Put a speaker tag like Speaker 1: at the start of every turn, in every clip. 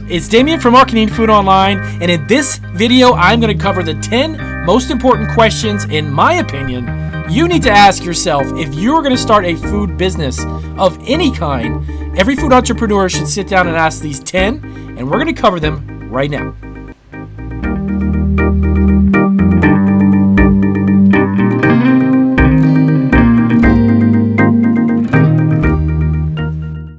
Speaker 1: It's Damien from Marketing Food Online, and in this video, I'm going to cover the 10 most important questions, in my opinion, you need to ask yourself if you're going to start a food business of any kind. Every food entrepreneur should sit down and ask these 10, and we're going to cover them right now.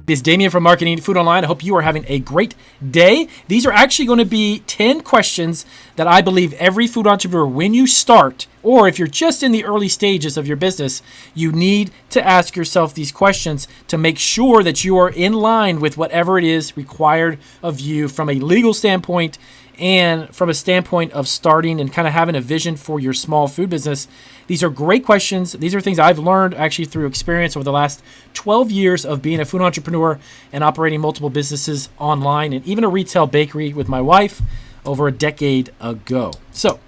Speaker 1: It's Damien from Marketing Food Online. I hope you are having a great day. These are actually going to be 10 questions that I believe every food entrepreneur, when you start, or if you're just in the early stages of your business, you need to ask yourself these questions to make sure that you are in line with whatever it is required of you from a legal standpoint and from a standpoint of starting and kind of having a vision for your small food business. These are great questions. These are things I've learned actually through experience over the last 12 years of being a food entrepreneur and operating multiple businesses online and even a retail bakery with my wife over a decade ago. So,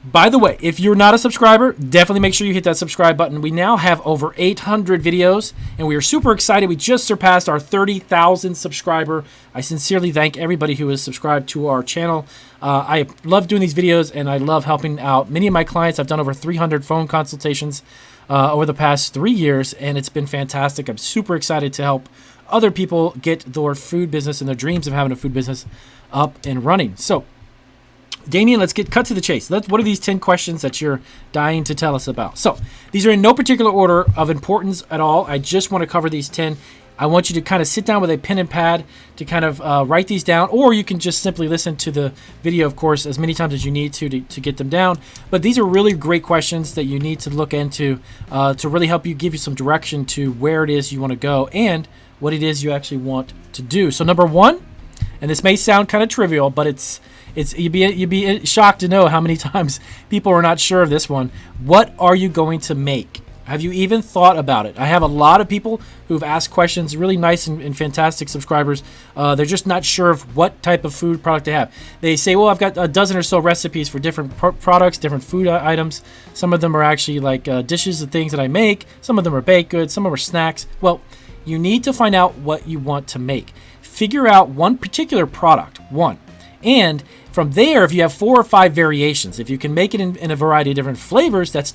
Speaker 1: by the way, if you're not a subscriber, definitely make sure you hit that subscribe button. We now have over 800 videos, and we are super excited. We just surpassed our 30,000 subscriber. I sincerely thank everybody who has subscribed to our channel. I love doing these videos, and I love helping out many of my clients. I've done over 300 phone consultations over the past 3 years, and it's been fantastic. I'm super excited to help other people get their food business and their dreams of having a food business up and running. So, Damien, let's cut to the chase. What are these 10 questions that you're dying to tell us about? So these are in no particular order of importance at all. I just want to cover these 10. I want you to kind of sit down with a pen and pad to kind of write these down, or you can just simply listen to the video, of course, as many times as you need to get them down. But these are really great questions that you need to look into to really help you, give you some direction to where it is you want to go and what it is you actually want to do. So number one, and this may sound kind of trivial, but you'd be shocked to know how many times people are not sure of this one. What are you going to make? Have you even thought about it? I have a lot of people who've asked questions, really nice and fantastic subscribers. They're just not sure of what type of food product they have. They say, well, I've got a dozen or so recipes for different products, different food items. Some of them are actually like dishes and things that I make. Some of them are baked goods. Some of them are snacks. Well, you need to find out what you want to make. Figure out one particular product, and from there, if you have 4 or 5 variations, if you can make it in a variety of different flavors, that's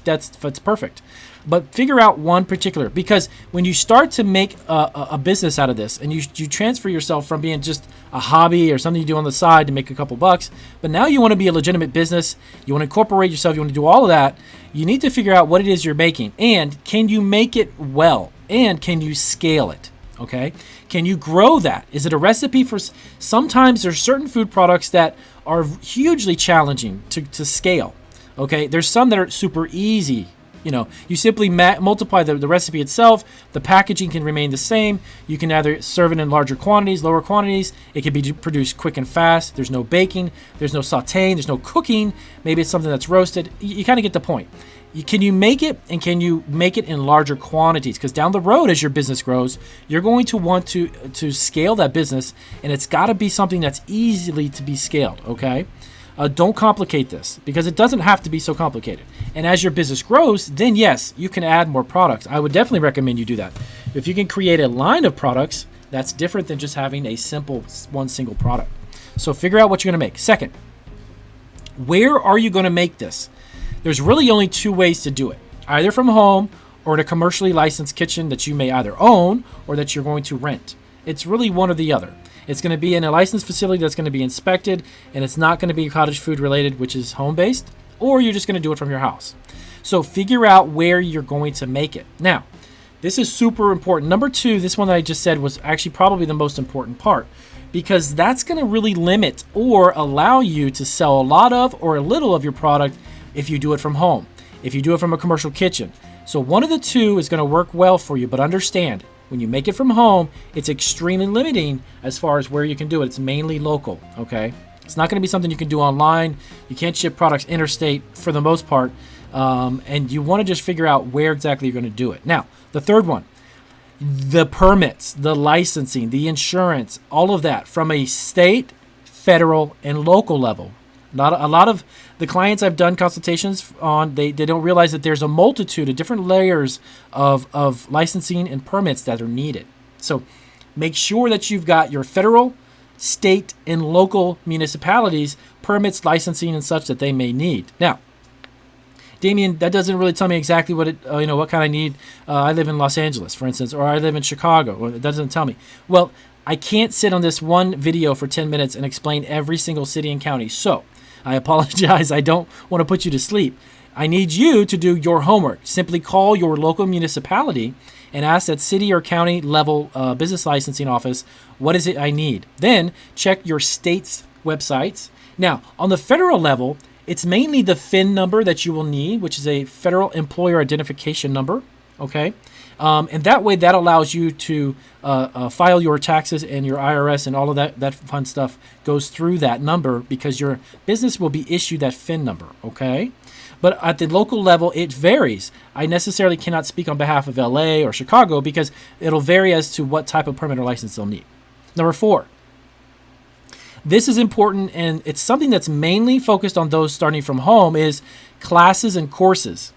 Speaker 1: perfect. But figure out one particular, because when you start to make a business out of this, and you transfer yourself from being just a hobby or something you do on the side to make a couple bucks, but now you want to be a legitimate business, you want to incorporate yourself, you want to do all of that, you need to figure out what it is you're making, and can you make it well, and can you scale it? Okay, can you grow that? Is it a recipe for? Sometimes there's certain food products that are hugely challenging to scale. Okay, there's some that are super easy. You know, you simply multiply the recipe itself. The packaging can remain the same. You can either serve it in larger quantities, lower quantities. It can be produced quick and fast. There's no baking. There's no sauteing. There's no cooking. Maybe it's something that's roasted. You kind of get the point. Can you make it, and can you make it in larger quantities? Because down the road, as your business grows, you're going to want to scale that business, and it's got to be something that's easily to be scaled, okay? Don't complicate this, because it doesn't have to be so complicated. And as your business grows, then yes, you can add more products. I would definitely recommend you do that. If you can create a line of products, that's different than just having a one single product. So figure out what you're going to make. Second, where are you going to make this? There's really only 2 ways to do it, either from home or in a commercially licensed kitchen that you may either own or that you're going to rent. It's really one or the other. It's going to be in a licensed facility that's going to be inspected, and it's not going to be cottage food related, which is home-based, or you're just going to do it from your house. So figure out where you're going to make it. Now, this is super important. Number 2, this one that I just said was actually probably the most important part, because that's going to really limit or allow you to sell a lot of or a little of your product if you do it from home, if you do it from a commercial kitchen. So one of the 2 is going to work well for you, but understand, when you make it from home, it's extremely limiting as far as where you can do it. It's mainly local, okay? It's not going to be something you can do online. You can't ship products interstate for the most part, and you want to just figure out where exactly you're going to do it. Now, the third one, the permits, the licensing, the insurance, all of that from a state, federal, and local level. A lot of the clients I've done consultations on, they don't realize that there's a multitude of different layers of licensing and permits that are needed. So make sure that you've got your federal, state and local municipalities permits, licensing, and such that they may need. Now, Damien, that doesn't really tell me exactly what what kind I need. I live in Los Angeles, for instance, or I live in Chicago. Or it doesn't tell me. Well, I can't sit on this one video for 10 minutes and explain every single city and county. So I apologize. I don't want to put you to sleep. I need you to do your homework. Simply call your local municipality and ask that city or county level business licensing office, what is it I need? Then check your state's websites. Now, on the federal level, it's mainly the FIN number that you will need, which is a Federal Employer Identification Number, okay? And that way, that allows you to file your taxes, and your IRS and all of that fun stuff goes through that number because your business will be issued that FIN number, okay? But at the local level, it varies. I necessarily cannot speak on behalf of LA or Chicago because it'll vary as to what type of permit or license they'll need. Number 4. This is important, and it's something that's mainly focused on those starting from home, is classes and courses.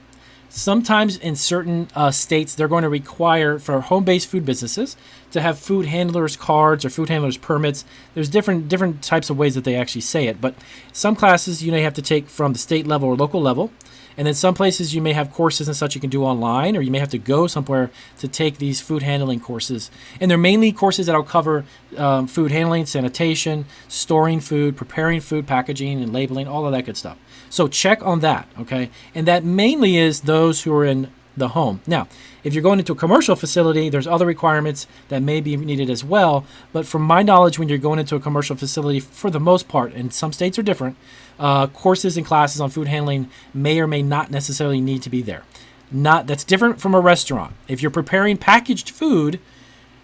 Speaker 1: Sometimes in certain states, they're going to require for home-based food businesses to have food handlers cards or food handlers permits. There's different types of ways that they actually say it, but some classes you may have to take from the state level or local level. And then some places you may have courses and such you can do online, or you may have to go somewhere to take these food handling courses. And they're mainly courses that will cover food handling, sanitation, storing food, preparing food, packaging, and labeling, all of that good stuff. So check on that, okay? And that mainly is those who are in the home. Now, if you're going into a commercial facility, there's other requirements that may be needed as well. But from my knowledge, when you're going into a commercial facility, for the most part, and some states are different, courses and classes on food handling may or may not necessarily need to be there. That's different from a restaurant. If you're preparing packaged food,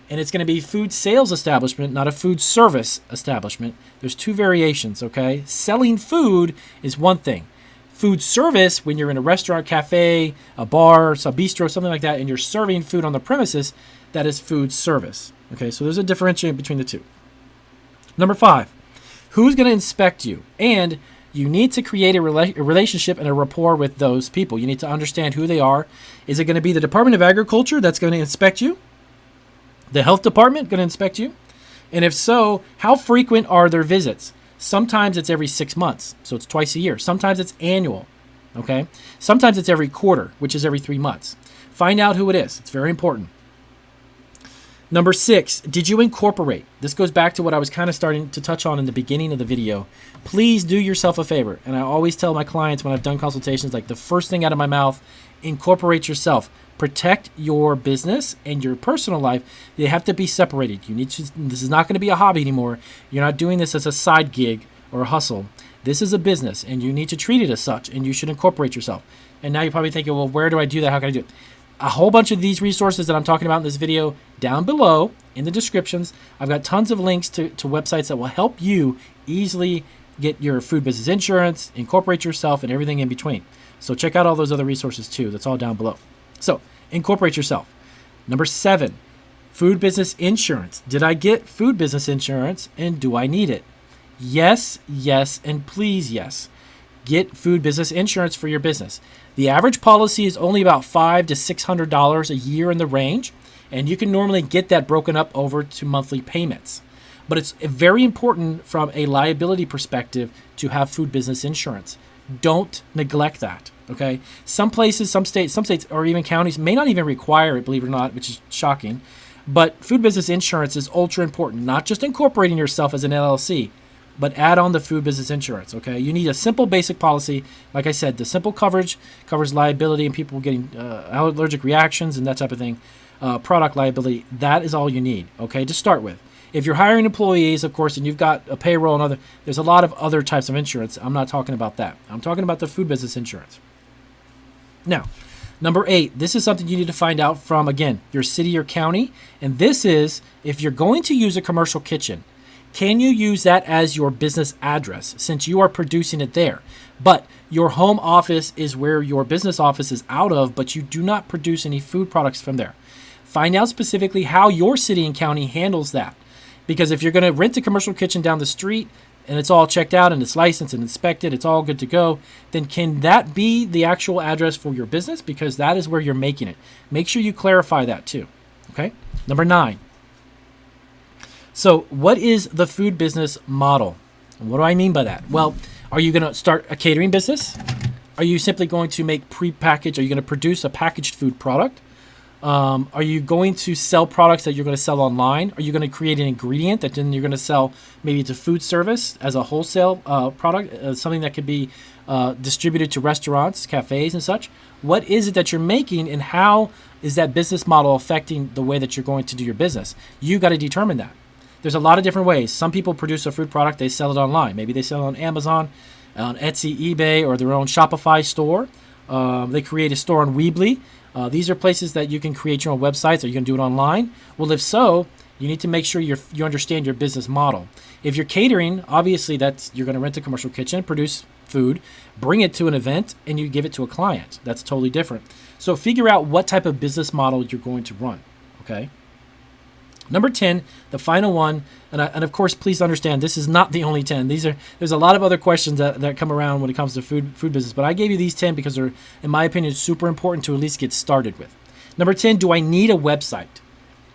Speaker 1: and it's going to be food sales establishment, not a food service establishment, there's two variations, okay? Selling food is one thing. Food service, when you're in a restaurant, cafe, a bar, a bistro, something like that, and you're serving food on the premises, that is food service. Okay, so there's a differentiation between the two. Number 5, who's going to inspect you? And you need to create a relationship and a rapport with those people. You need to understand who they are. Is it going to be the Department of Agriculture that's going to inspect you? The health department going to inspect you? And if so, how frequent are their visits? Sometimes it's every 6 months, so it's twice a year. Sometimes it's annual, okay? Sometimes it's every quarter, which is every 3 months. Find out who it is. It's very important. Number 6, did you incorporate? This goes back to what I was kind of starting to touch on in the beginning of the video. Please do yourself a favor. And I always tell my clients when I've done consultations, like the first thing out of my mouth, incorporate yourself. Protect your business and your personal life. They have to be separated. This is not going to be a hobby anymore. You're not doing this as a side gig or a hustle. This is a business, and you need to treat it as such, and you should incorporate yourself. And now you're probably thinking, well, where do I do that? How can I do it? A whole bunch of these resources that I'm talking about in this video down below in the descriptions. I've got tons of links to websites that will help you easily get your food business insurance, incorporate yourself, and everything in between. So check out all those other resources too. That's all down below. So incorporate yourself. Number 7, food business insurance. Did I get food business insurance, and do I need it? Yes, yes, and please yes. Get food business insurance for your business. The average policy is only about $500 to $600 a year in the range, and you can normally get that broken up over to monthly payments. But it's very important from a liability perspective to have food business insurance. Don't neglect that, okay? Some places, some states, or even counties may not even require it, believe it or not, which is shocking. But food business insurance is ultra important, not just incorporating yourself as an LLC, but add on the food business insurance, okay? You need a simple basic policy. Like I said, the simple coverage covers liability and people getting allergic reactions and that type of thing. Product liability, that is all you need, okay, to start with. If you're hiring employees, of course, and you've got a payroll and there's a lot of other types of insurance. I'm not talking about that. I'm talking about the food business insurance. Now, number 8, this is something you need to find out from, again, your city or county. And this is, if you're going to use a commercial kitchen, can you use that as your business address since you are producing it there? But your home office is where your business office is out of, but you do not produce any food products from there. Find out specifically how your city and county handles that. Because if you're going to rent a commercial kitchen down the street and it's all checked out and it's licensed and inspected, it's all good to go, then can that be the actual address for your business? Because that is where you're making it. Make sure you clarify that too. Okay? Number 9. So what is the food business model? What do I mean by that? Well, are you going to start a catering business? Are you simply going to make pre-packaged? Are you going to produce a packaged food product? Are you going to sell products that you're going to sell online? Are you going to create an ingredient that then you're going to sell maybe to food service as a wholesale product, something that could be distributed to restaurants, cafes, and such? What is it that you're making, and how is that business model affecting the way that you're going to do your business? You got to determine that. There's a lot of different ways. Some people produce a food product, they sell it online. Maybe they sell it on Amazon, on Etsy, eBay, or their own Shopify store. They create a store on Weebly. These are places that you can create your own websites. Are you going to do it online? Well, if so, you need to make sure you understand your business model. If you're catering, obviously you're going to rent a commercial kitchen, produce food, bring it to an event, and you give it to a client. That's totally different. So figure out what type of business model you're going to run, okay? Number 10, the final one, and of course, please understand, this is not the only 10. There's a lot of other questions that come around when it comes to food business, but I gave you these 10 because they're, in my opinion, super important to at least get started with. Number 10, do I need a website?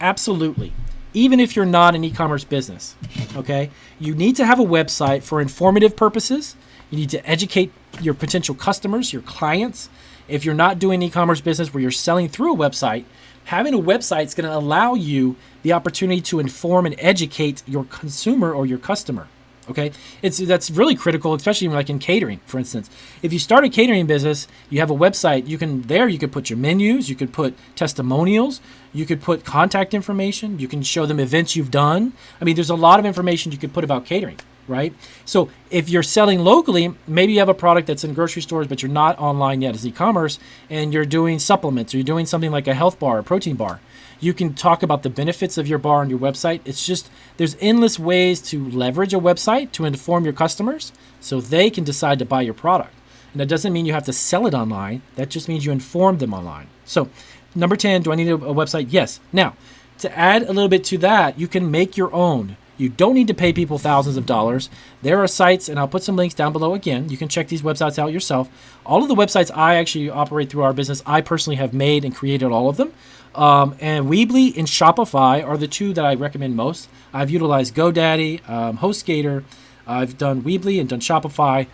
Speaker 1: Absolutely. Even if you're not an e-commerce business, okay? You need to have a website for informative purposes. You need to educate your potential customers, your clients. If you're not doing e-commerce business where you're selling through a website, having a website is going to allow you the opportunity to inform and educate your consumer or your customer. Okay, that's really critical, especially like in catering, for instance. If you start a catering business, you have a website. You could put your menus, you could put testimonials, you could put contact information, you can show them events you've done. I mean, there's a lot of information you could put about catering, right? So if you're selling locally, maybe you have a product that's in grocery stores, but you're not online yet as e-commerce, and you're doing supplements, or you're doing something like a health bar, a protein bar. You can talk about the benefits of your bar on your website. It's just, there's endless ways to leverage a website to inform your customers so they can decide to buy your product. And that doesn't mean you have to sell it online. That just means you inform them online. So number 10, do I need a website? Yes. Now, to add a little bit to that, you can make your own. You don't need to pay people thousands of dollars. There are sites, and I'll put some links down below again. You can check these websites out yourself. All of the websites I actually operate through our business, I personally have made and created all of them. And Weebly and Shopify are the two that I recommend most. I've utilized GoDaddy, HostGator. I've done Weebly and done Shopify.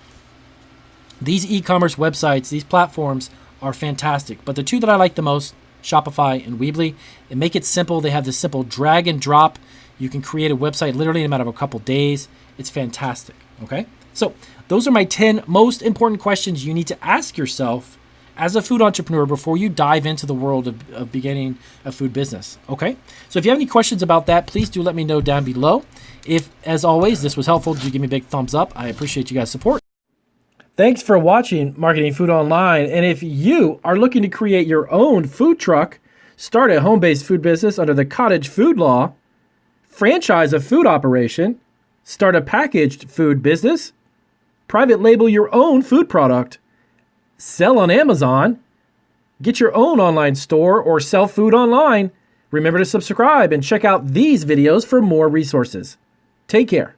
Speaker 1: These e-commerce websites, these platforms are fantastic. But the two that I like the most, Shopify and Weebly, they make it simple. They have this simple drag and drop. You can create a website literally in a matter of a couple days. It's fantastic, okay? So those are my 10 most important questions you need to ask yourself as a food entrepreneur before you dive into the world of beginning a food business, okay? So if you have any questions about that, please do let me know down below. If, as always, this was helpful, do give me a big thumbs up. I appreciate you guys' support. Thanks for watching Marketing Food Online. And if you are looking to create your own food truck, start a home-based food business under the cottage food law, franchise a food operation, start a packaged food business, private label your own food product, sell on Amazon, get your own online store, or sell food online, remember to subscribe and check out these videos for more resources. Take care.